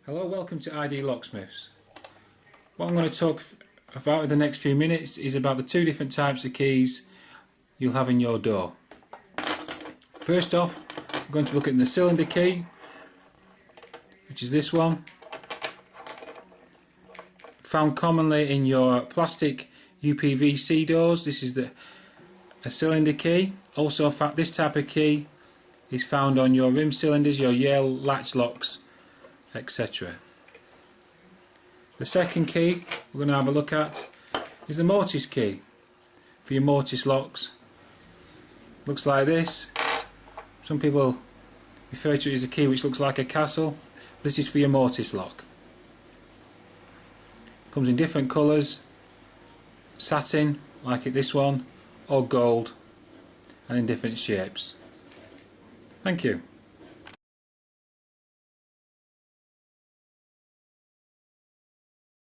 Hello, welcome to ID Locksmiths. What I'm going to talk about in the next few minutes is about the two different types of keys you'll have in your door. First off, we're going to look at the cylinder key, which is this one. Found commonly in your plastic UPVC doors. This is a cylinder key. Also, this type of key is found on your rim cylinders, your Yale latch locks, etc. The second key we're going to have a look at is the mortise key for your mortise locks. Looks like this. Some people refer to it as a key which looks like a castle. This is for your mortise lock. Comes in different colours, satin like this one, or gold, and in different shapes. Thank you.